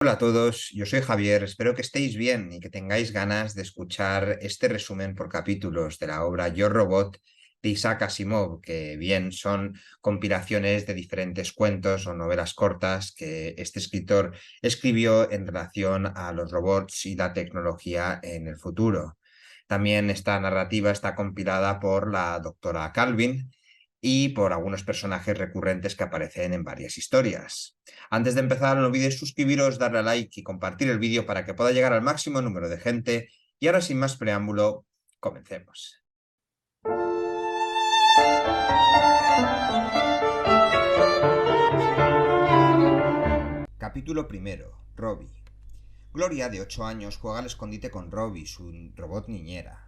Hola a todos, yo soy Javier, espero que estéis bien y que tengáis ganas de escuchar este resumen por capítulos de la obra Yo Robot de Isaac Asimov, que bien son compilaciones de diferentes cuentos o novelas cortas que este escritor escribió en relación a los robots y la tecnología en el futuro. También esta narrativa está compilada por la doctora Calvin y por algunos personajes recurrentes que aparecen en varias historias. Antes de empezar, no olvidéis suscribiros, darle a like y compartir el vídeo para que pueda llegar al máximo número de gente. Y ahora, sin más preámbulo, comencemos. Capítulo primero. Robbie. Gloria, de 8 años, juega al escondite con Robbie, su robot niñera.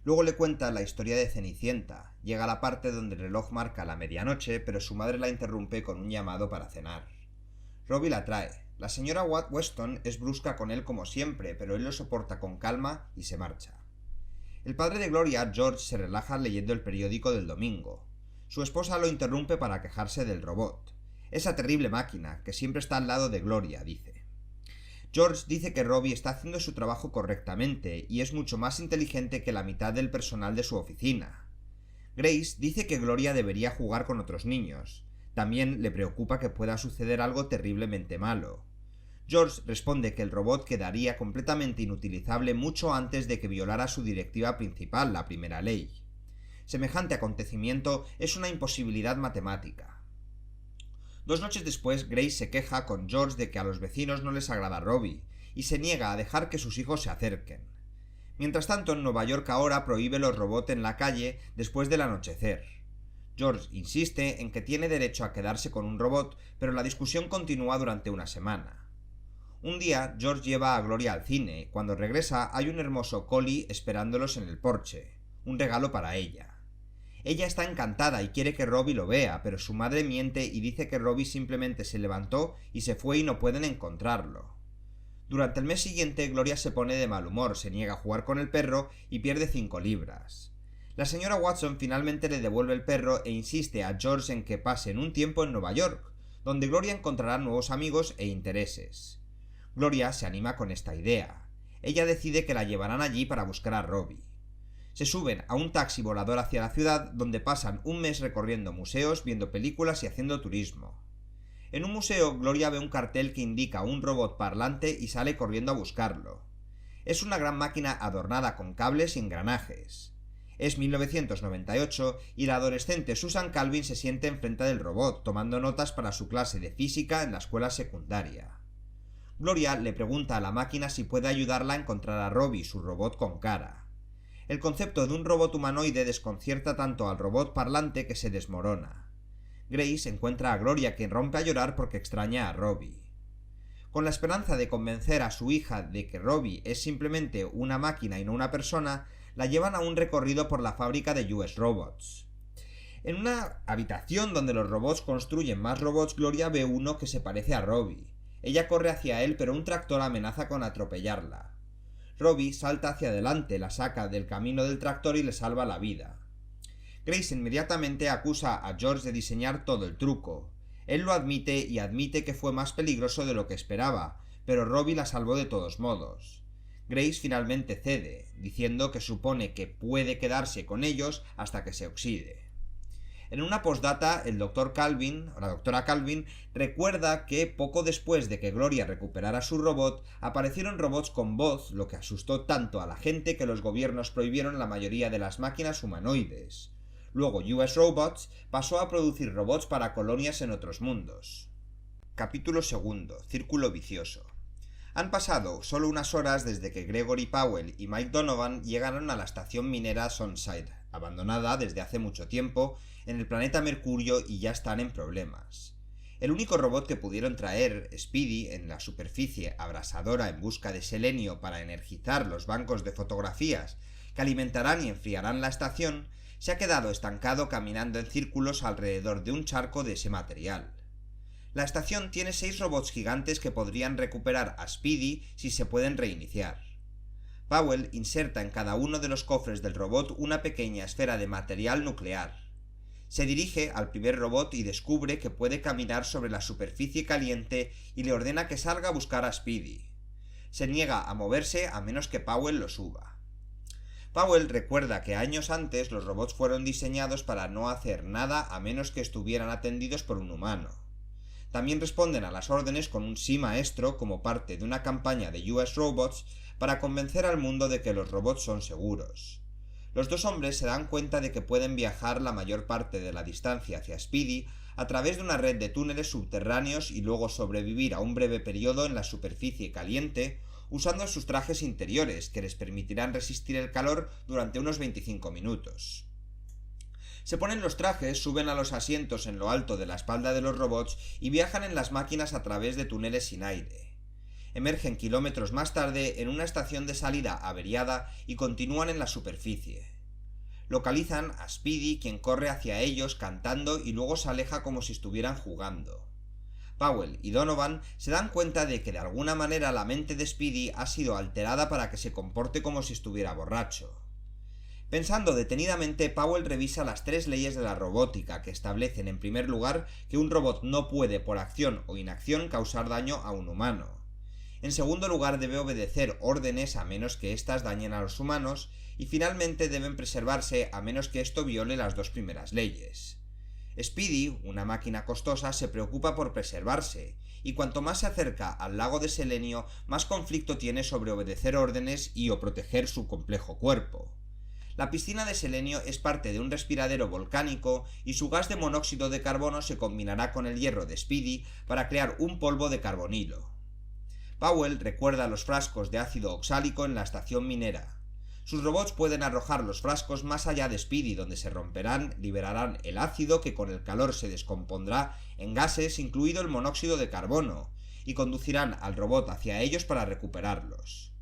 Luego le cuenta la historia de Cenicienta. Llega a la parte donde el reloj marca la medianoche, pero su madre la interrumpe con un llamado para cenar. Robbie la trae. La señora Weston es brusca con él como siempre, pero él lo soporta con calma y se marcha. El padre de Gloria, George, se relaja leyendo el periódico del domingo. Su esposa lo interrumpe para quejarse del robot. Esa terrible máquina, que siempre está al lado de Gloria, dice. George dice que Robbie está haciendo su trabajo correctamente y es mucho más inteligente que la mitad del personal de su oficina. Grace dice que Gloria debería jugar con otros niños. También le preocupa que pueda suceder algo terriblemente malo. George responde que el robot quedaría completamente inutilizable mucho antes de que violara su directiva principal, la primera ley. Semejante acontecimiento es una imposibilidad matemática. 2 noches después, Grace se queja con George de que a los vecinos no les agrada Robbie, y se niega a dejar que sus hijos se acerquen. Mientras tanto, en Nueva York ahora prohíbe los robots en la calle después del anochecer. George insiste en que tiene derecho a quedarse con un robot, pero la discusión continúa durante una semana. Un día, George lleva a Gloria al cine. Cuando regresa, hay un hermoso collie esperándolos en el porche, un regalo para ella. Ella está encantada y quiere que Robbie lo vea, pero su madre miente y dice que Robbie simplemente se levantó y se fue y no pueden encontrarlo. Durante el mes siguiente, Gloria se pone de mal humor, se niega a jugar con el perro y pierde 5 libras. La señora Watson finalmente le devuelve el perro e insiste a George en que pasen un tiempo en Nueva York, donde Gloria encontrará nuevos amigos e intereses. Gloria se anima con esta idea. Ella decide que la llevarán allí para buscar a Robbie. Se suben a un taxi volador hacia la ciudad, donde pasan un mes recorriendo museos, viendo películas y haciendo turismo. En un museo, Gloria ve un cartel que indica un robot parlante y sale corriendo a buscarlo. Es una gran máquina adornada con cables y engranajes. Es 1998 y la adolescente Susan Calvin se siente enfrente del robot, tomando notas para su clase de física en la escuela secundaria. Gloria le pregunta a la máquina si puede ayudarla a encontrar a Robbie, su robot con cara. El concepto de un robot humanoide desconcierta tanto al robot parlante que se desmorona. Grace encuentra a Gloria, quien rompe a llorar porque extraña a Robbie. Con la esperanza de convencer a su hija de que Robbie es simplemente una máquina y no una persona, la llevan a un recorrido por la fábrica de US Robots. En una habitación donde los robots construyen más robots, Gloria ve uno que se parece a Robbie. Ella corre hacia él, pero un tractor amenaza con atropellarla. Robbie salta hacia adelante, la saca del camino del tractor y le salva la vida. Grace inmediatamente acusa a George de diseñar todo el truco. Él lo admite y admite que fue más peligroso de lo que esperaba, pero Robbie la salvó de todos modos. Grace finalmente cede, diciendo que supone que puede quedarse con ellos hasta que se oxide. En una postdata, el doctor Calvin, o la doctora Calvin, recuerda que poco después de que Gloria recuperara su robot, aparecieron robots con voz, lo que asustó tanto a la gente que los gobiernos prohibieron la mayoría de las máquinas humanoides. Luego US Robots pasó a producir robots para colonias en otros mundos. Capítulo segundo. Círculo vicioso. Han pasado solo unas horas desde que Gregory Powell y Mike Donovan llegaron a la estación minera Sunside, abandonada desde hace mucho tiempo, en el planeta Mercurio, y ya están en problemas. El único robot que pudieron traer, Speedy, en la superficie abrasadora en busca de selenio para energizar los bancos de fotografías que alimentarán y enfriarán la estación, se ha quedado estancado caminando en círculos alrededor de un charco de ese material. La estación tiene 6 robots gigantes que podrían recuperar a Speedy si se pueden reiniciar. Powell inserta en cada uno de los cofres del robot una pequeña esfera de material nuclear. Se dirige al primer robot y descubre que puede caminar sobre la superficie caliente y le ordena que salga a buscar a Speedy. Se niega a moverse a menos que Powell lo suba. Powell recuerda que años antes los robots fueron diseñados para no hacer nada a menos que estuvieran atendidos por un humano. También responden a las órdenes con un sí maestro como parte de una campaña de US Robots para convencer al mundo de que los robots son seguros. Los dos hombres se dan cuenta de que pueden viajar la mayor parte de la distancia hacia Speedy a través de una red de túneles subterráneos y luego sobrevivir a un breve periodo en la superficie caliente usando sus trajes interiores que les permitirán resistir el calor durante unos 25 minutos. Se ponen los trajes, suben a los asientos en lo alto de la espalda de los robots y viajan en las máquinas a través de túneles sin aire. Emergen kilómetros más tarde en una estación de salida averiada y continúan en la superficie. Localizan a Speedy, quien corre hacia ellos cantando y luego se aleja como si estuvieran jugando. Powell y Donovan se dan cuenta de que de alguna manera la mente de Speedy ha sido alterada para que se comporte como si estuviera borracho. Pensando detenidamente, Powell revisa las 3 leyes de la robótica que establecen en primer lugar que un robot no puede por acción o inacción causar daño a un humano. En segundo lugar, debe obedecer órdenes a menos que éstas dañen a los humanos, y finalmente deben preservarse a menos que esto viole las 2 primeras leyes. Speedy, una máquina costosa, se preocupa por preservarse, y cuanto más se acerca al lago de selenio, más conflicto tiene sobre obedecer órdenes y o proteger su complejo cuerpo. La piscina de selenio es parte de un respiradero volcánico y su gas de monóxido de carbono se combinará con el hierro de Speedy para crear un polvo de carbonilo. Powell recuerda los frascos de ácido oxálico en la estación minera. Sus robots pueden arrojar los frascos más allá de Speedy, donde se romperán, liberarán el ácido que con el calor se descompondrá en gases, incluido el monóxido de carbono, y conducirán al robot hacia ellos para recuperarlos.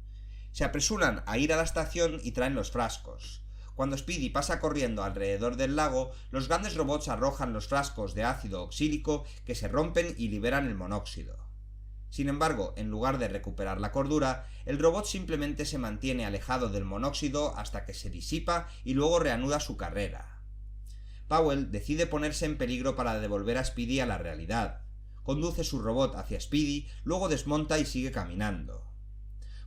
Se apresuran a ir a la estación y traen los frascos. Cuando Speedy pasa corriendo alrededor del lago, los grandes robots arrojan los frascos de ácido oxílico que se rompen y liberan el monóxido. Sin embargo, en lugar de recuperar la cordura, el robot simplemente se mantiene alejado del monóxido hasta que se disipa y luego reanuda su carrera. Powell decide ponerse en peligro para devolver a Speedy a la realidad. Conduce su robot hacia Speedy, luego desmonta y sigue caminando.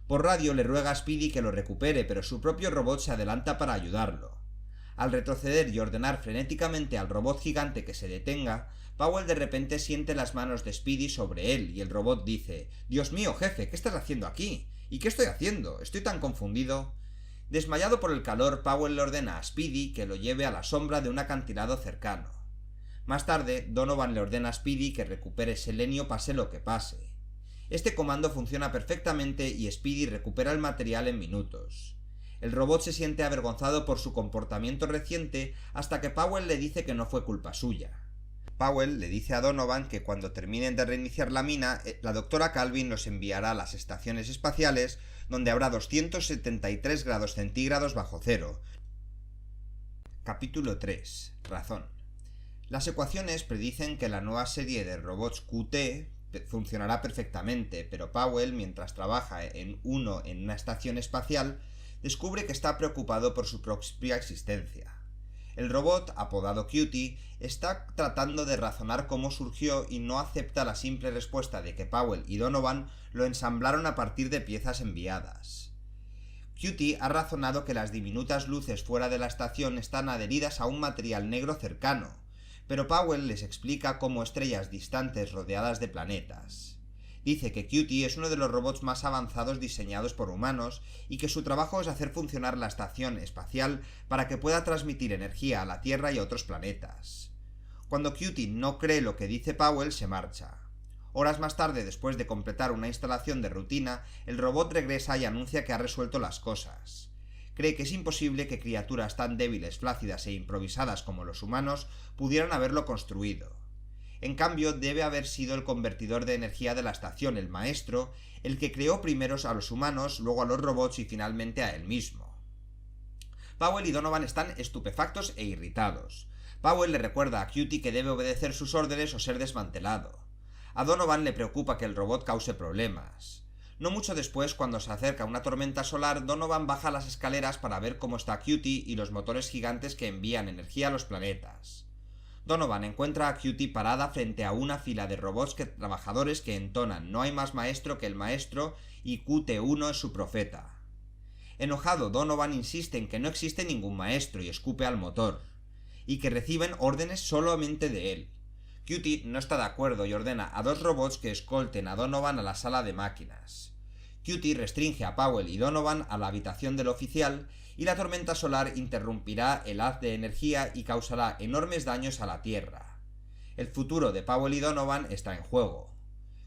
Por radio le ruega a Speedy que lo recupere, pero su propio robot se adelanta para ayudarlo. Al retroceder y ordenar frenéticamente al robot gigante que se detenga, Powell de repente siente las manos de Speedy sobre él y el robot dice: «Dios mío, jefe, ¿qué estás haciendo aquí? ¿Y qué estoy haciendo? Estoy tan confundido». Desmayado por el calor, Powell le ordena a Speedy que lo lleve a la sombra de un acantilado cercano. Más tarde, Donovan le ordena a Speedy que recupere selenio pase lo que pase. Este comando funciona perfectamente y Speedy recupera el material en minutos. El robot se siente avergonzado por su comportamiento reciente hasta que Powell le dice que no fue culpa suya. Powell le dice a Donovan que cuando terminen de reiniciar la mina, la doctora Calvin los enviará a las estaciones espaciales donde habrá 273 grados centígrados bajo cero. Capítulo 3. Razón. Las ecuaciones predicen que la nueva serie de robots QT funcionará perfectamente, pero Powell, mientras trabaja en una estación espacial, descubre que está preocupado por su propia existencia. El robot, apodado Cutie, está tratando de razonar cómo surgió y no acepta la simple respuesta de que Powell y Donovan lo ensamblaron a partir de piezas enviadas. Cutie ha razonado que las diminutas luces fuera de la estación están adheridas a un material negro cercano, pero Powell les explica cómo estrellas distantes rodeadas de planetas. Dice que Cutie es uno de los robots más avanzados diseñados por humanos y que su trabajo es hacer funcionar la estación espacial para que pueda transmitir energía a la Tierra y a otros planetas. Cuando Cutie no cree lo que dice Powell, se marcha. Horas más tarde, después de completar una instalación de rutina, el robot regresa y anuncia que ha resuelto las cosas. Cree que es imposible que criaturas tan débiles, flácidas e improvisadas como los humanos pudieran haberlo construido. En cambio, debe haber sido el convertidor de energía de la estación, el maestro, el que creó primero a los humanos, luego a los robots y finalmente a él mismo. Powell y Donovan están estupefactos e irritados. Powell le recuerda a Cutie que debe obedecer sus órdenes o ser desmantelado. A Donovan le preocupa que el robot cause problemas. No mucho después, cuando se acerca una tormenta solar, Donovan baja las escaleras para ver cómo está Cutie y los motores gigantes que envían energía a los planetas. Donovan encuentra a Cutie parada frente a una fila de robots trabajadores que entonan "No hay más maestro que el maestro" y QT1 es su profeta. Enojado, Donovan insiste en que no existe ningún maestro y escupe al motor, y que reciben órdenes solamente de él. Cutie no está de acuerdo y ordena a 2 robots que escolten a Donovan a la sala de máquinas. Cutie restringe a Powell y Donovan a la habitación del oficial y la tormenta solar interrumpirá el haz de energía y causará enormes daños a la Tierra. El futuro de Powell y Donovan está en juego.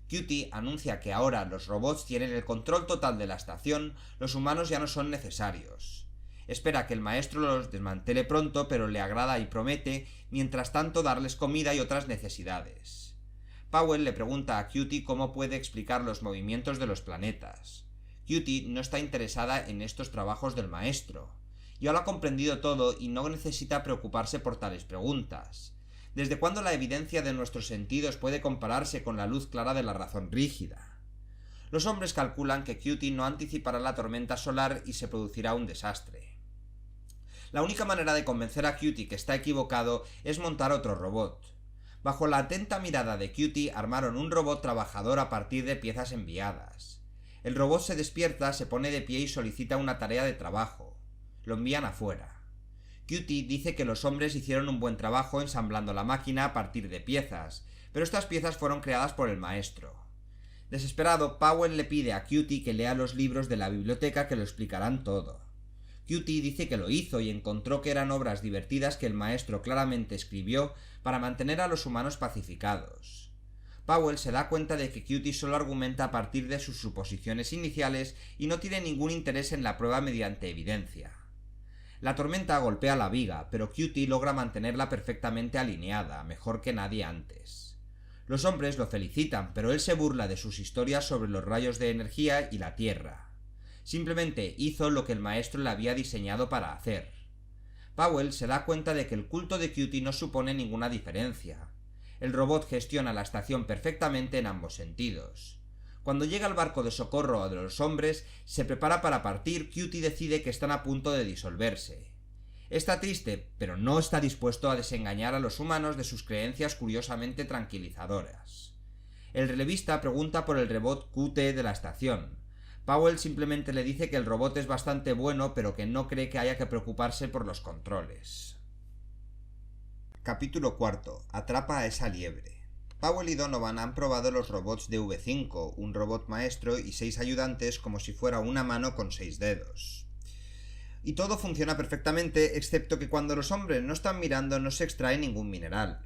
Cutie anuncia que ahora los robots tienen el control total de la estación, los humanos ya no son necesarios. Espera que el maestro los desmantele pronto, pero le agrada y promete, mientras tanto, darles comida y otras necesidades. Powell le pregunta a Cutie cómo puede explicar los movimientos de los planetas. Cutie no está interesada en estos trabajos del maestro. Ya lo ha comprendido todo y no necesita preocuparse por tales preguntas. ¿Desde cuándo la evidencia de nuestros sentidos puede compararse con la luz clara de la razón rígida? Los hombres calculan que Cutie no anticipará la tormenta solar y se producirá un desastre. La única manera de convencer a Cutie que está equivocado es montar otro robot. Bajo la atenta mirada de Cutie armaron un robot trabajador a partir de piezas enviadas. El robot se despierta, se pone de pie y solicita una tarea de trabajo. Lo envían afuera. Cutie dice que los hombres hicieron un buen trabajo ensamblando la máquina a partir de piezas, pero estas piezas fueron creadas por el maestro. Desesperado, Powell le pide a Cutie que lea los libros de la biblioteca que lo explicarán todo. Cutie dice que lo hizo y encontró que eran obras divertidas que el maestro claramente escribió para mantener a los humanos pacificados. Powell se da cuenta de que Cutie solo argumenta a partir de sus suposiciones iniciales y no tiene ningún interés en la prueba mediante evidencia. La tormenta golpea la viga, pero Cutie logra mantenerla perfectamente alineada, mejor que nadie antes. Los hombres lo felicitan, pero él se burla de sus historias sobre los rayos de energía y la Tierra. Simplemente hizo lo que el maestro le había diseñado para hacer. Powell se da cuenta de que el culto de Cutie no supone ninguna diferencia. El robot gestiona la estación perfectamente en ambos sentidos. Cuando llega el barco de socorro de los hombres, se prepara para partir. Cutie decide que están a punto de disolverse. Está triste, pero no está dispuesto a desengañar a los humanos de sus creencias curiosamente tranquilizadoras. El relevista pregunta por el robot QT de la estación. Powell simplemente le dice que el robot es bastante bueno, pero que no cree que haya que preocuparse por los controles. Capítulo 4. Atrapa a esa liebre. Powell y Donovan han probado los robots de V5, un robot maestro y 6 ayudantes como si fuera una mano con 6 dedos. Y todo funciona perfectamente, excepto que cuando los hombres no están mirando no se extrae ningún mineral.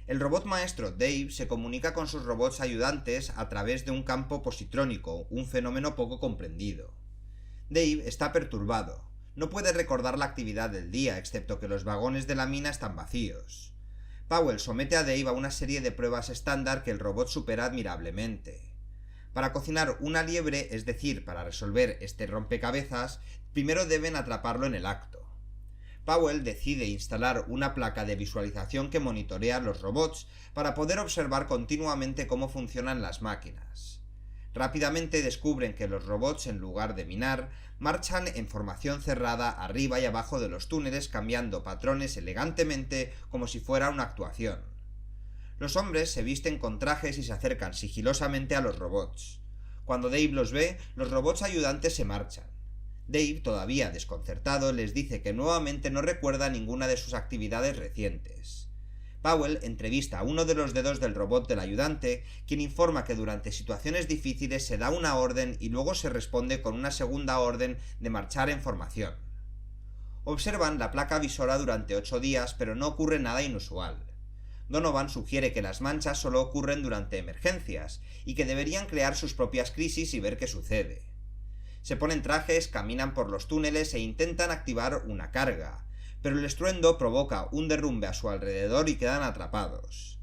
El robot maestro Dave se comunica con sus robots ayudantes a través de un campo positrónico, un fenómeno poco comprendido. Dave está perturbado. No puede recordar la actividad del día, excepto que los vagones de la mina están vacíos. Powell somete a Dave a una serie de pruebas estándar que el robot supera admirablemente. Para cocinar una liebre, es decir, para resolver este rompecabezas, primero deben atraparlo en el acto. Powell decide instalar una placa de visualización que monitorea los robots para poder observar continuamente cómo funcionan las máquinas. Rápidamente descubren que los robots, en lugar de minar, marchan en formación cerrada arriba y abajo de los túneles, cambiando patrones elegantemente como si fuera una actuación. Los hombres se visten con trajes y se acercan sigilosamente a los robots. Cuando Dave los ve, los robots ayudantes se marchan. Dave, todavía desconcertado, les dice que nuevamente no recuerda ninguna de sus actividades recientes. Powell entrevista a uno de los dedos del robot del ayudante, quien informa que durante situaciones difíciles se da una orden y luego se responde con una segunda orden de marchar en formación. Observan la placa visora durante 8 días, pero no ocurre nada inusual. Donovan sugiere que las manchas solo ocurren durante emergencias, y que deberían crear sus propias crisis y ver qué sucede. Se ponen trajes, caminan por los túneles e intentan activar una carga, pero el estruendo provoca un derrumbe a su alrededor y quedan atrapados.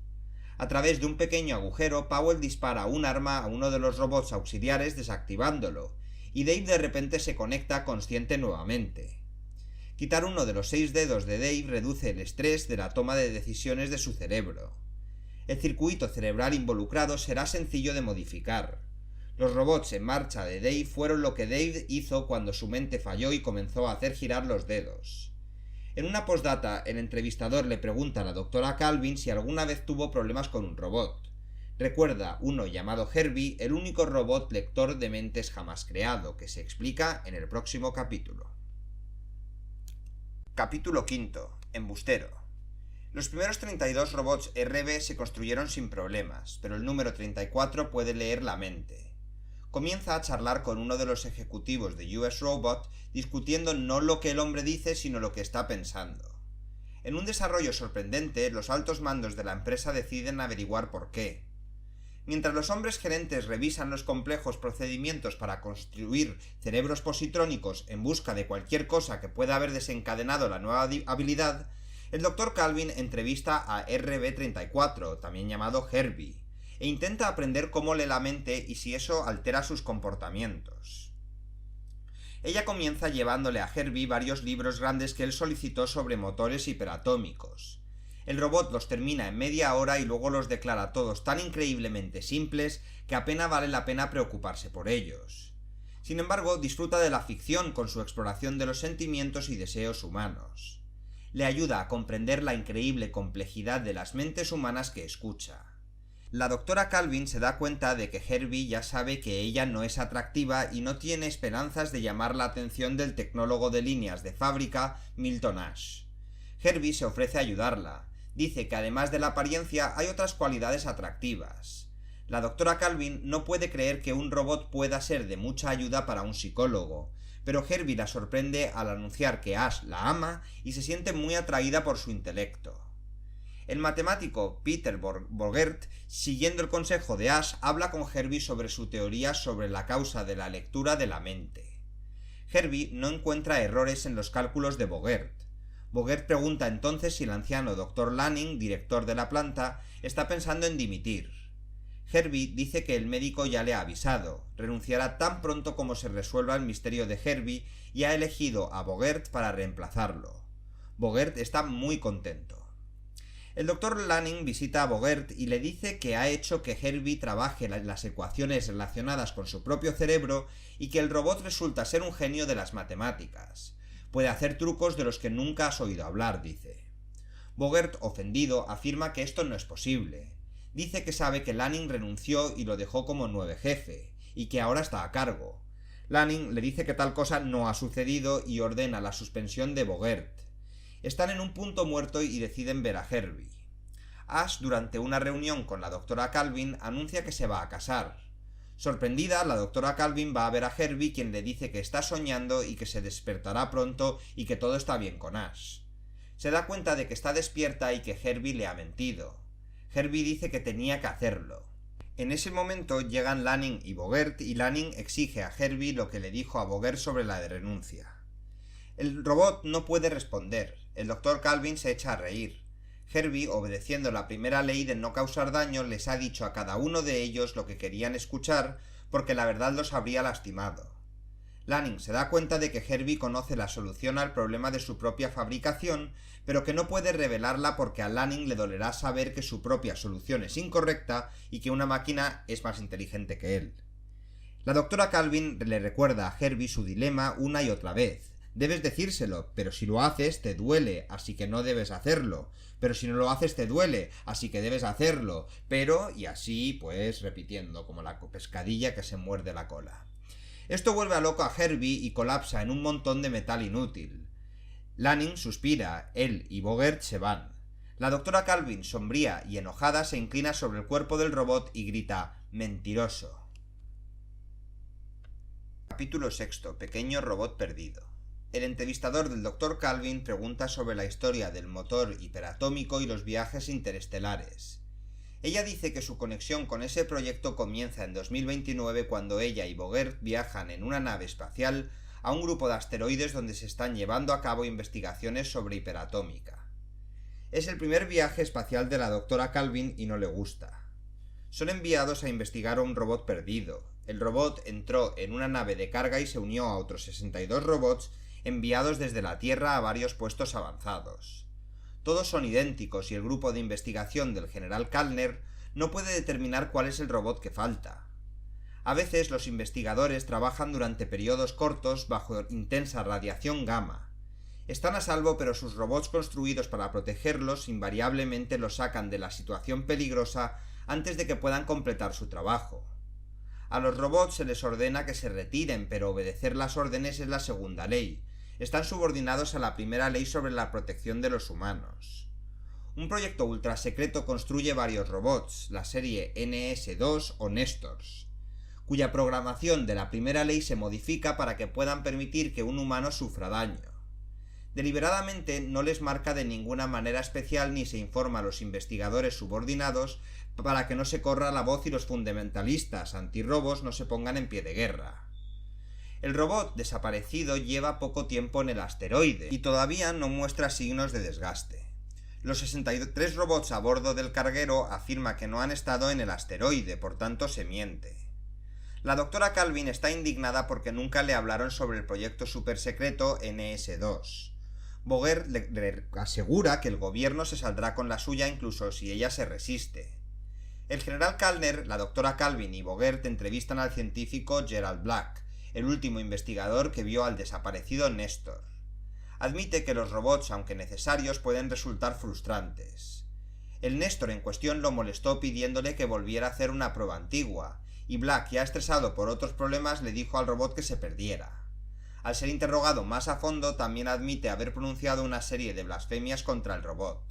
A través de un pequeño agujero, Powell dispara un arma a uno de los robots auxiliares desactivándolo, y Dave de repente se conecta consciente nuevamente. Quitar uno de los 6 dedos de Dave reduce el estrés de la toma de decisiones de su cerebro. El circuito cerebral involucrado será sencillo de modificar. Los robots en marcha de Dave fueron lo que Dave hizo cuando su mente falló y comenzó a hacer girar los dedos. En una postdata, el entrevistador le pregunta a la doctora Calvin si alguna vez tuvo problemas con un robot. Recuerda uno llamado Herbie, el único robot lector de mentes jamás creado, que se explica en el próximo capítulo. Capítulo V. Embustero. Los primeros 32 robots RB se construyeron sin problemas, pero el número 34 puede leer la mente. Comienza a charlar con uno de los ejecutivos de US Robot, discutiendo no lo que el hombre dice, sino lo que está pensando. En un desarrollo sorprendente, los altos mandos de la empresa deciden averiguar por qué. Mientras los hombres gerentes revisan los complejos procedimientos para construir cerebros positrónicos en busca de cualquier cosa que pueda haber desencadenado la nueva habilidad, el Dr. Calvin entrevista a RB-34, también llamado Herbie, e intenta aprender cómo lee la mente y si eso altera sus comportamientos. Ella comienza llevándole a Herbie varios libros grandes que él solicitó sobre motores hiperatómicos. El robot los termina en media hora y luego los declara todos tan increíblemente simples que apenas vale la pena preocuparse por ellos. Sin embargo, disfruta de la ficción con su exploración de los sentimientos y deseos humanos. Le ayuda a comprender la increíble complejidad de las mentes humanas que escucha. La doctora Calvin se da cuenta de que Herbie ya sabe que ella no es atractiva y no tiene esperanzas de llamar la atención del tecnólogo de líneas de fábrica Milton Ash. Herbie se ofrece a ayudarla. Dice que además de la apariencia hay otras cualidades atractivas. La doctora Calvin no puede creer que un robot pueda ser de mucha ayuda para un psicólogo, pero Herbie la sorprende al anunciar que Ash la ama y se siente muy atraída por su intelecto. El matemático Peter Bogert, siguiendo el consejo de Ash, habla con Herbie sobre su teoría sobre la causa de la lectura de la mente. Herbie no encuentra errores en los cálculos de Bogert. Bogert pregunta entonces si el anciano Dr. Lanning, director de la planta, está pensando en dimitir. Herbie dice que el médico ya le ha avisado, renunciará tan pronto como se resuelva el misterio de Herbie y ha elegido a Bogert para reemplazarlo. Bogert está muy contento. El Dr. Lanning visita a Bogert y le dice que ha hecho que Herbie trabaje las ecuaciones relacionadas con su propio cerebro y que el robot resulta ser un genio de las matemáticas. Puede hacer trucos de los que nunca has oído hablar, dice. Bogert, ofendido, afirma que esto no es posible. Dice que sabe que Lanning renunció y lo dejó como nuevo jefe, y que ahora está a cargo. Lanning le dice que tal cosa no ha sucedido y ordena la suspensión de Bogert. Están en un punto muerto y deciden ver a Herbie. Ash, durante una reunión con la doctora Calvin, anuncia que se va a casar. Sorprendida, la doctora Calvin va a ver a Herbie, quien le dice que está soñando y que se despertará pronto y que todo está bien con Ash. Se da cuenta de que está despierta y que Herbie le ha mentido. Herbie dice que tenía que hacerlo. En ese momento llegan Lanning y Bogert y Lanning exige a Herbie lo que le dijo a Bogert sobre la renuncia. El robot no puede responder. El Dr. Calvin se echa a reír. Herbie, obedeciendo la primera ley de no causar daño, les ha dicho a cada uno de ellos lo que querían escuchar, porque la verdad los habría lastimado. Lanning se da cuenta de que Herbie conoce la solución al problema de su propia fabricación, pero que no puede revelarla porque a Lanning le dolerá saber que su propia solución es incorrecta y que una máquina es más inteligente que él. La doctora Calvin le recuerda a Herbie su dilema una y otra vez. Debes decírselo, pero si lo haces te duele, así que no debes hacerlo. Pero si no lo haces te duele, así que debes hacerlo. Pero, y así, pues, repitiendo, como la pescadilla que se muerde la cola. Esto vuelve a loco a Herbie y colapsa en un montón de metal inútil. Lanning suspira, él y Bogert se van. La doctora Calvin, sombría y enojada, se inclina sobre el cuerpo del robot y grita «¡Mentiroso!». Capítulo 6. Pequeño robot perdido. El entrevistador del Dr. Calvin pregunta sobre la historia del motor hiperatómico y los viajes interestelares. Ella dice que su conexión con ese proyecto comienza en 2029 cuando ella y Bogert viajan en una nave espacial a un grupo de asteroides donde se están llevando a cabo investigaciones sobre hiperatómica. Es el primer viaje espacial de la doctora Calvin y no le gusta. Son enviados a investigar a un robot perdido. El robot entró en una nave de carga y se unió a otros 62 robots enviados desde la Tierra a varios puestos avanzados. Todos son idénticos y el grupo de investigación del general Kallner no puede determinar cuál es el robot que falta. A veces los investigadores trabajan durante periodos cortos bajo intensa radiación gamma. Están a salvo, pero sus robots construidos para protegerlos invariablemente los sacan de la situación peligrosa antes de que puedan completar su trabajo. A los robots se les ordena que se retiren, pero obedecer las órdenes es la segunda ley. Están subordinados a la primera ley sobre la protección de los humanos. Un proyecto ultra secreto construye varios robots, la serie NS2 o Nestors, cuya programación de la primera ley se modifica para que puedan permitir que un humano sufra daño. Deliberadamente no les marca de ninguna manera especial ni se informa a los investigadores subordinados para que no se corra la voz y los fundamentalistas antirrobos no se pongan en pie de guerra. El robot desaparecido lleva poco tiempo en el asteroide y todavía no muestra signos de desgaste. Los 63 robots a bordo del carguero afirman que no han estado en el asteroide, por tanto se miente. La doctora Calvin está indignada porque nunca le hablaron sobre el proyecto supersecreto NS2. Boguer le asegura que el gobierno se saldrá con la suya incluso si ella se resiste. El general Kallner, la doctora Calvin y Boguer entrevistan al científico Gerald Black, el último investigador que vio al desaparecido Nestor. Admite que los robots, aunque necesarios, pueden resultar frustrantes. El Nestor en cuestión lo molestó pidiéndole que volviera a hacer una prueba antigua, y Black, ya estresado por otros problemas, le dijo al robot que se perdiera. Al ser interrogado más a fondo, también admite haber pronunciado una serie de blasfemias contra el robot.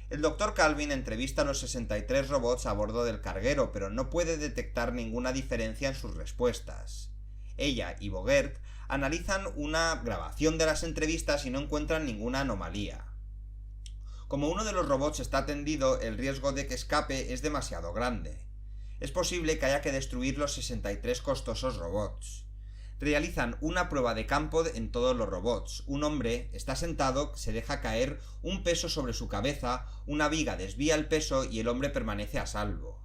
El Dr. Calvin entrevista a los 63 robots a bordo del carguero, pero no puede detectar ninguna diferencia en sus respuestas. Ella y Bogert analizan una grabación de las entrevistas y no encuentran ninguna anomalía. Como uno de los robots está tendido, el riesgo de que escape es demasiado grande. Es posible que haya que destruir los 63 costosos robots. Realizan una prueba de campo en todos los robots. Un hombre está sentado, se deja caer un peso sobre su cabeza, una viga desvía el peso y el hombre permanece a salvo.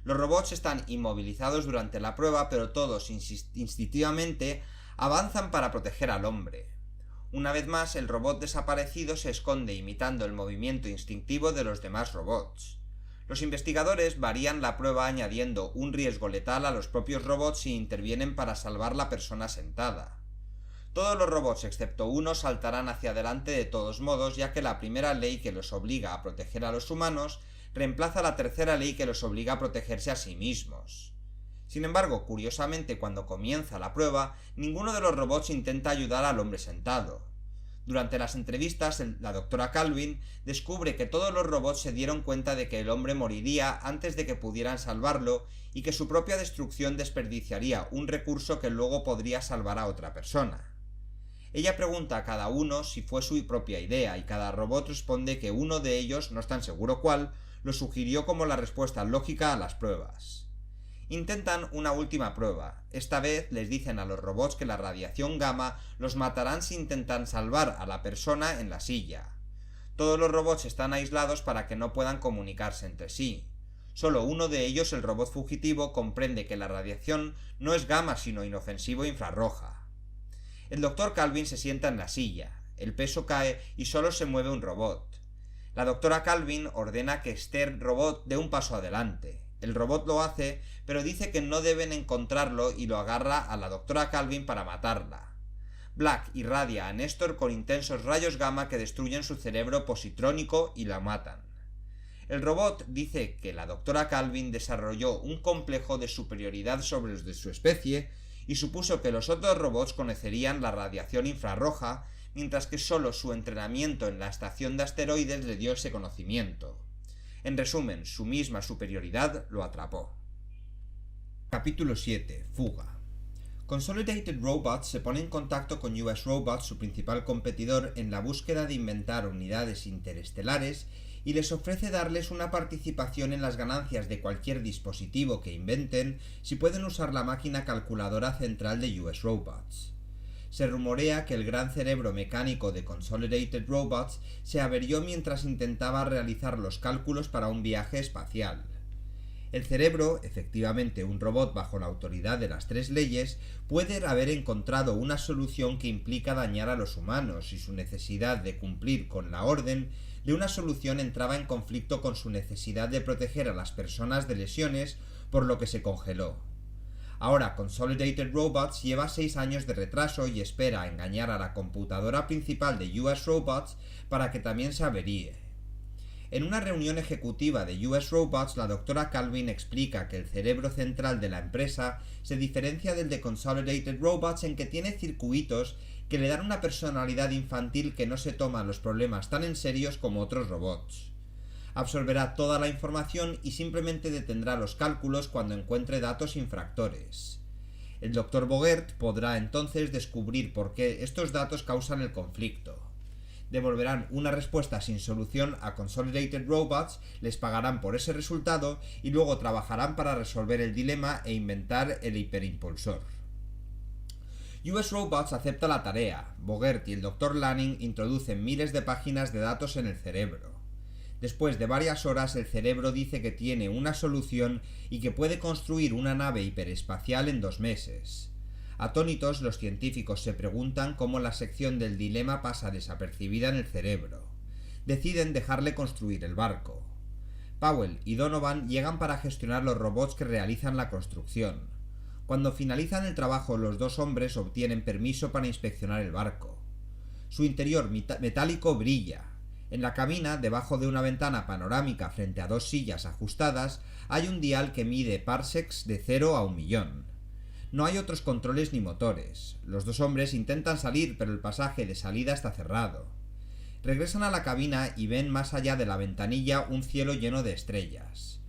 Los robots están inmovilizados durante la prueba, pero todos instintivamente avanzan para proteger al hombre. Una vez más, el robot desaparecido se esconde imitando el movimiento instintivo de los demás robots. Los investigadores varían la prueba añadiendo un riesgo letal a los propios robots si intervienen para salvar la persona sentada. Todos los robots excepto uno saltarán hacia adelante de todos modos, ya que la primera ley que los obliga a proteger a los humanos reemplaza la tercera ley que los obliga a protegerse a sí mismos. Sin embargo, curiosamente, cuando comienza la prueba, ninguno de los robots intenta ayudar al hombre sentado. Durante las entrevistas, la doctora Calvin descubre que todos los robots se dieron cuenta de que el hombre moriría antes de que pudieran salvarlo y que su propia destrucción desperdiciaría un recurso que luego podría salvar a otra persona. Ella pregunta a cada uno si fue su propia idea y cada robot responde que uno de ellos, no es tan seguro cuál, lo sugirió como la respuesta lógica a las pruebas. Intentan una última prueba. Esta vez les dicen a los robots que la radiación gamma los matarán si intentan salvar a la persona en la silla. Todos los robots están aislados para que no puedan comunicarse entre sí. Solo uno de ellos, el robot fugitivo, comprende que la radiación no es gamma sino inofensivo infrarroja. El Dr. Calvin se sienta en la silla. El peso cae y solo se mueve un robot. La doctora Calvin ordena que Esther robot dé un paso adelante. El robot lo hace, pero dice que no deben encontrarlo y lo agarra a la doctora Calvin para matarla. Black irradia a Nestor con intensos rayos gamma que destruyen su cerebro positrónico y la matan. El robot dice que la doctora Calvin desarrolló un complejo de superioridad sobre los de su especie y supuso que los otros robots conocerían la radiación infrarroja, mientras que solo su entrenamiento en la estación de asteroides le dio ese conocimiento. En resumen, su misma superioridad lo atrapó. Capítulo 7. Fuga. Consolidated Robots se pone en contacto con US Robots, su principal competidor, en la búsqueda de inventar unidades interestelares y les ofrece darles una participación en las ganancias de cualquier dispositivo que inventen si pueden usar la máquina calculadora central de US Robots. Se rumorea que el gran cerebro mecánico de Consolidated Robots se averió mientras intentaba realizar los cálculos para un viaje espacial. El cerebro, efectivamente un robot bajo la autoridad de las tres leyes, puede haber encontrado una solución que implica dañar a los humanos y su necesidad de cumplir con la orden de una solución entraba en conflicto con su necesidad de proteger a las personas de lesiones, por lo que se congeló. Ahora Consolidated Robots lleva 6 años de retraso y espera engañar a la computadora principal de US Robots para que también se averíe. En una reunión ejecutiva de US Robots, la doctora Calvin explica que el cerebro central de la empresa se diferencia del de Consolidated Robots en que tiene circuitos que le dan una personalidad infantil que no se toma los problemas tan en serio como otros robots. Absorberá toda la información y simplemente detendrá los cálculos cuando encuentre datos infractores. El Dr. Bogert podrá entonces descubrir por qué estos datos causan el conflicto. Devolverán una respuesta sin solución a Consolidated Robots, les pagarán por ese resultado y luego trabajarán para resolver el dilema e inventar el hiperimpulsor. US Robots acepta la tarea. Bogert y el Dr. Lanning introducen miles de páginas de datos en el cerebro. Después de varias horas, el cerebro dice que tiene una solución y que puede construir una nave hiperespacial en 2 meses. Atónitos, los científicos se preguntan cómo la sección del dilema pasa desapercibida en el cerebro. Deciden dejarle construir el barco. Powell y Donovan llegan para gestionar los robots que realizan la construcción. Cuando finalizan el trabajo, los 2 hombres obtienen permiso para inspeccionar el barco. Su interior metálico brilla. En la cabina, debajo de una ventana panorámica frente a 2 sillas ajustadas, hay un dial que mide parsecs de 0 a 1.000.000. No hay otros controles ni motores. Los 2 hombres intentan salir, pero el pasaje de salida está cerrado. Regresan a la cabina y ven más allá de la ventanilla un cielo lleno de estrellas.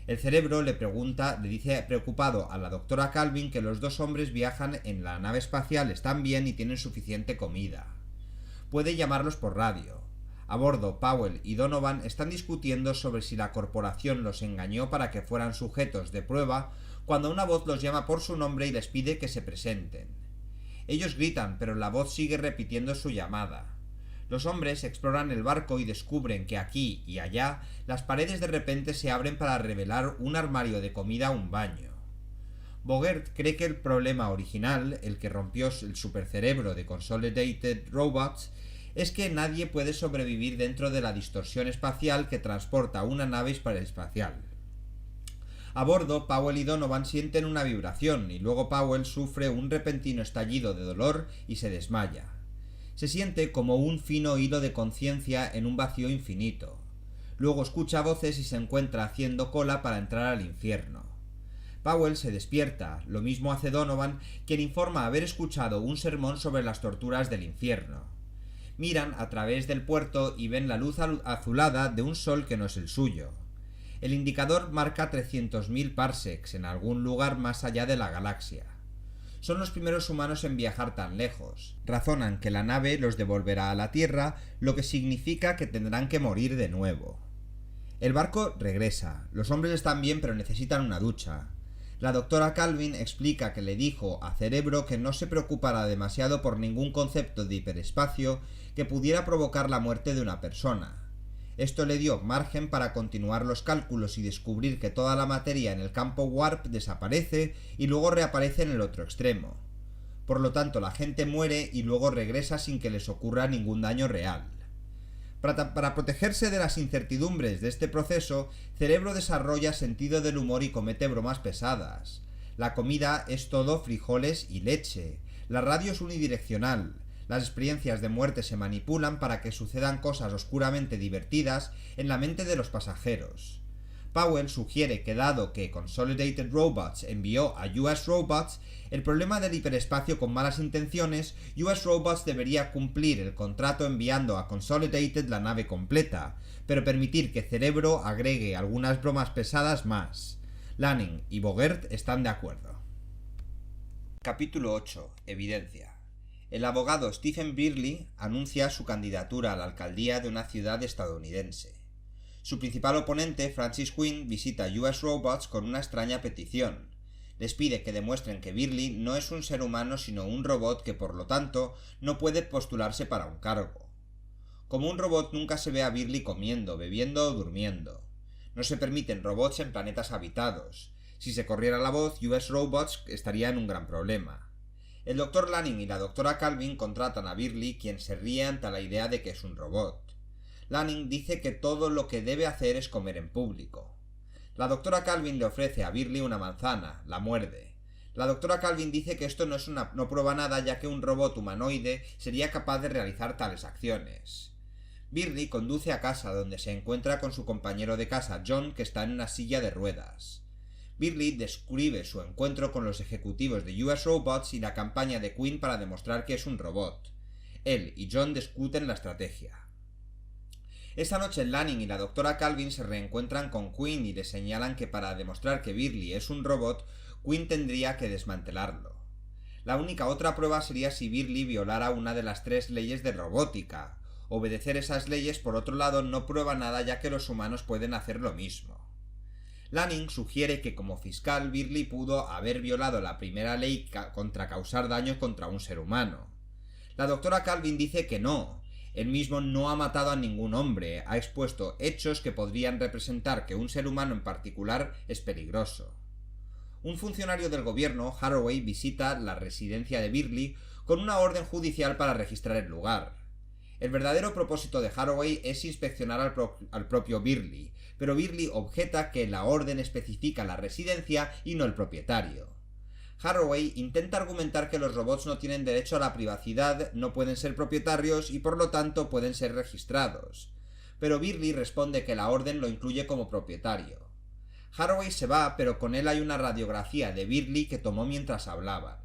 El cerebro le dice preocupado a la doctora Calvin que los 2 hombres viajan en la nave espacial, están bien y tienen suficiente comida. Puede llamarlos por radio. A bordo, Powell y Donovan están discutiendo sobre si la corporación los engañó para que fueran sujetos de prueba cuando una voz los llama por su nombre y les pide que se presenten. Ellos gritan, pero la voz sigue repitiendo su llamada. Los hombres exploran el barco y descubren que aquí y allá las paredes de repente se abren para revelar un armario de comida o un baño. Bogert cree que el problema original, el que rompió el supercerebro de Consolidated Robots, es que nadie puede sobrevivir dentro de la distorsión espacial que transporta una nave hiperespacial. A bordo, Powell y Donovan sienten una vibración y luego Powell sufre un repentino estallido de dolor y se desmaya. Se siente como un fino hilo de conciencia en un vacío infinito. Luego escucha voces y se encuentra haciendo cola para entrar al infierno. Powell se despierta, lo mismo hace Donovan, quien informa haber escuchado un sermón sobre las torturas del infierno. Miran a través del puerto y ven la luz azulada de un sol que no es el suyo. El indicador marca 300.000 parsecs en algún lugar más allá de la galaxia. Son los primeros humanos en viajar tan lejos. Razonan que la nave los devolverá a la Tierra, lo que significa que tendrán que morir de nuevo. El barco regresa. Los hombres están bien pero necesitan una ducha. La doctora Calvin explica que le dijo a Cerebro que no se preocupara demasiado por ningún concepto de hiperespacio que pudiera provocar la muerte de una persona. Esto le dio margen para continuar los cálculos y descubrir que toda la materia en el campo warp desaparece y luego reaparece en el otro extremo. Por lo tanto, la gente muere y luego regresa sin que les ocurra ningún daño real. Para protegerse de las incertidumbres de este proceso, Cerebro desarrolla sentido del humor y comete bromas pesadas. La comida es todo frijoles y leche. La radio es unidireccional. Las experiencias de muerte se manipulan para que sucedan cosas oscuramente divertidas en la mente de los pasajeros. Powell sugiere que dado que Consolidated Robots envió a US Robots el problema del hiperespacio con malas intenciones, US Robots debería cumplir el contrato enviando a Consolidated la nave completa, pero permitir que Cerebro agregue algunas bromas pesadas más. Lanning y Bogert están de acuerdo. Capítulo 8. Evidencia. El abogado Stephen Birley anuncia su candidatura a la alcaldía de una ciudad estadounidense. Su principal oponente, Francis Quinn, visita US Robots con una extraña petición. Les pide que demuestren que Birley no es un ser humano sino un robot que por lo tanto no puede postularse para un cargo. Como un robot nunca se ve a Birley comiendo, bebiendo o durmiendo. No se permiten robots en planetas habitados. Si se corriera la voz, US Robots estaría en un gran problema. El Dr. Lanning y la Dra. Calvin contratan a Birley, quien se ríe ante la idea de que es un robot. Lanning dice que todo lo que debe hacer es comer en público. La Dra. Calvin le ofrece a Birley una manzana, la muerde. La doctora Calvin dice que esto no prueba nada, ya que un robot humanoide sería capaz de realizar tales acciones. Birley conduce a casa, donde se encuentra con su compañero de casa, John, que está en una silla de ruedas. Birley describe su encuentro con los ejecutivos de US Robots y la campaña de Quinn para demostrar que es un robot. Él y John discuten la estrategia. Esta noche Lanning y la doctora Calvin se reencuentran con Quinn y le señalan que para demostrar que Birley es un robot, Quinn tendría que desmantelarlo. La única otra prueba sería si Birley violara una de las 3 leyes de robótica. Obedecer esas leyes, por otro lado, no prueba nada, ya que los humanos pueden hacer lo mismo. Lanning sugiere que como fiscal Birley pudo haber violado la primera ley contra causar daño contra un ser humano. La doctora Calvin dice que no. Él mismo no ha matado a ningún hombre, ha expuesto hechos que podrían representar que un ser humano en particular es peligroso. Un funcionario del gobierno, Haraway, visita la residencia de Birley con una orden judicial para registrar el lugar. El verdadero propósito de Haraway es inspeccionar al propio Birley, pero Birley objeta que la orden especifica la residencia y no el propietario. Haraway intenta argumentar que los robots no tienen derecho a la privacidad, no pueden ser propietarios y por lo tanto pueden ser registrados. Pero Birley responde que la orden lo incluye como propietario. Haraway se va, pero con él hay una radiografía de Birley que tomó mientras hablaban.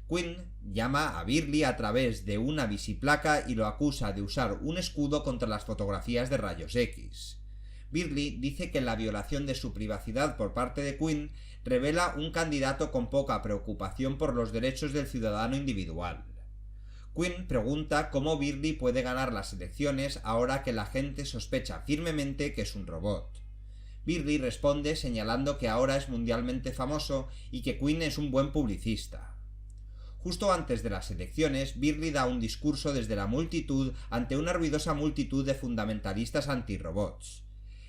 Quinn llama a Birley a través de una visiplaca y lo acusa de usar un escudo contra las fotografías de rayos X. Birley dice que la violación de su privacidad por parte de Quinn revela un candidato con poca preocupación por los derechos del ciudadano individual. Quinn pregunta cómo Birley puede ganar las elecciones ahora que la gente sospecha firmemente que es un robot. Birley responde señalando que ahora es mundialmente famoso y que Quinn es un buen publicista. Justo antes de las elecciones, Birley da un discurso desde la multitud ante una ruidosa multitud de fundamentalistas anti-robots.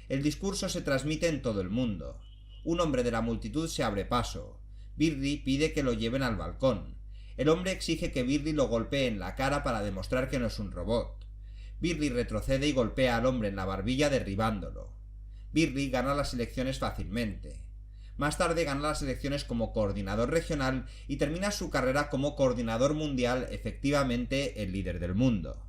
El discurso se transmite en todo el mundo. Un hombre de la multitud se abre paso. Birley pide que lo lleven al balcón. El hombre exige que Birley lo golpee en la cara para demostrar que no es un robot. Birley retrocede y golpea al hombre en la barbilla derribándolo. Birley gana las elecciones fácilmente. Más tarde gana las elecciones como coordinador regional y termina su carrera como coordinador mundial, efectivamente el líder del mundo.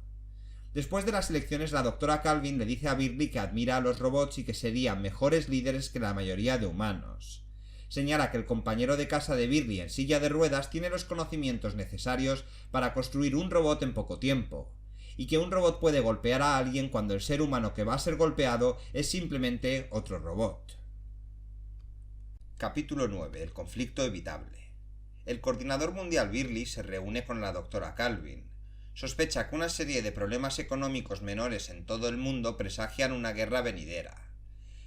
Después de las elecciones, la doctora Calvin le dice a Birley que admira a los robots y que serían mejores líderes que la mayoría de humanos. Señala que el compañero de casa de Birley en silla de ruedas tiene los conocimientos necesarios para construir un robot en poco tiempo, y que un robot puede golpear a alguien cuando el ser humano que va a ser golpeado es simplemente otro robot. Capítulo 9. El conflicto evitable. El coordinador mundial Birley se reúne con la doctora Calvin. Sospecha que una serie de problemas económicos menores en todo el mundo presagian una guerra venidera.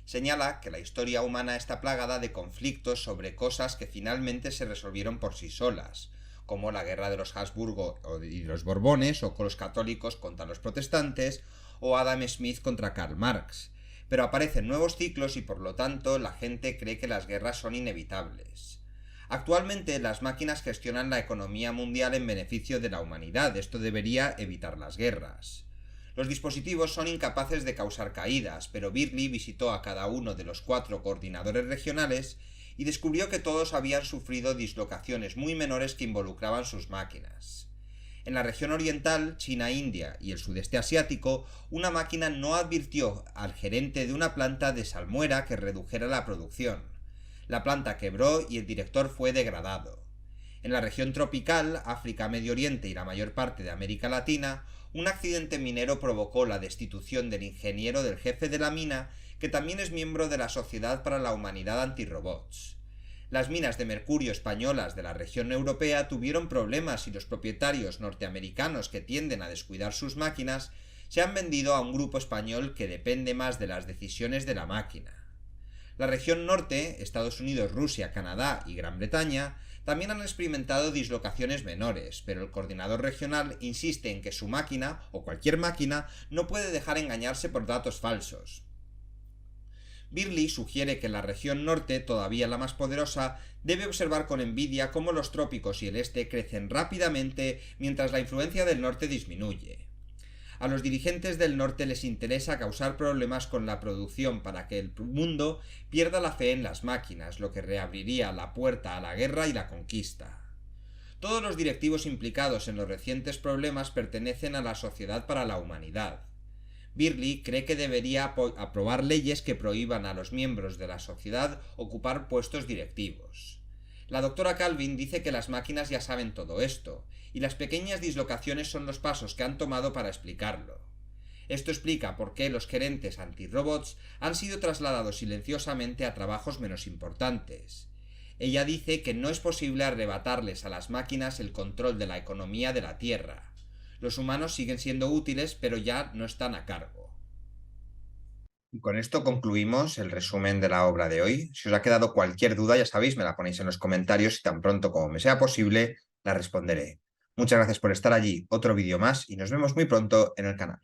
Señala que la historia humana está plagada de conflictos sobre cosas que finalmente se resolvieron por sí solas, como la guerra de los Habsburgo y los Borbones, o con los católicos contra los protestantes, o Adam Smith contra Karl Marx. Pero aparecen nuevos ciclos y por lo tanto la gente cree que las guerras son inevitables. Actualmente las máquinas gestionan la economía mundial en beneficio de la humanidad. Esto debería evitar las guerras. Los dispositivos son incapaces de causar caídas, pero Birley visitó a cada uno de los 4 coordinadores regionales y descubrió que todos habían sufrido dislocaciones muy menores que involucraban sus máquinas. En la región oriental, China, India y el sudeste asiático, una máquina no advirtió al gerente de una planta de salmuera que redujera la producción. La planta quebró y el director fue degradado. En la región tropical, África, Medio Oriente y la mayor parte de América Latina, un accidente minero provocó la destitución del ingeniero del jefe de la mina, que también es miembro de la Sociedad para la Humanidad Antirobots. Las minas de mercurio españolas de la región europea tuvieron problemas y los propietarios norteamericanos que tienden a descuidar sus máquinas se han vendido a un grupo español que depende más de las decisiones de la máquina. La región norte, Estados Unidos, Rusia, Canadá y Gran Bretaña, también han experimentado dislocaciones menores, pero el coordinador regional insiste en que su máquina, o cualquier máquina, no puede dejar engañarse por datos falsos. Birley sugiere que la región norte, todavía la más poderosa, debe observar con envidia cómo los trópicos y el este crecen rápidamente mientras la influencia del norte disminuye. A los dirigentes del norte les interesa causar problemas con la producción para que el mundo pierda la fe en las máquinas, lo que reabriría la puerta a la guerra y la conquista. Todos los directivos implicados en los recientes problemas pertenecen a la Sociedad para la Humanidad. Birley cree que debería aprobar leyes que prohíban a los miembros de la sociedad ocupar puestos directivos. La doctora Calvin dice que las máquinas ya saben todo esto, y las pequeñas dislocaciones son los pasos que han tomado para explicarlo. Esto explica por qué los gerentes anti-robots han sido trasladados silenciosamente a trabajos menos importantes. Ella dice que no es posible arrebatarles a las máquinas el control de la economía de la Tierra. Los humanos siguen siendo útiles, pero ya no están a cargo. Y con esto concluimos el resumen de la obra de hoy. Si os ha quedado cualquier duda, ya sabéis, me la ponéis en los comentarios y tan pronto como me sea posible, la responderé. Muchas gracias por estar allí, otro vídeo más y nos vemos muy pronto en el canal.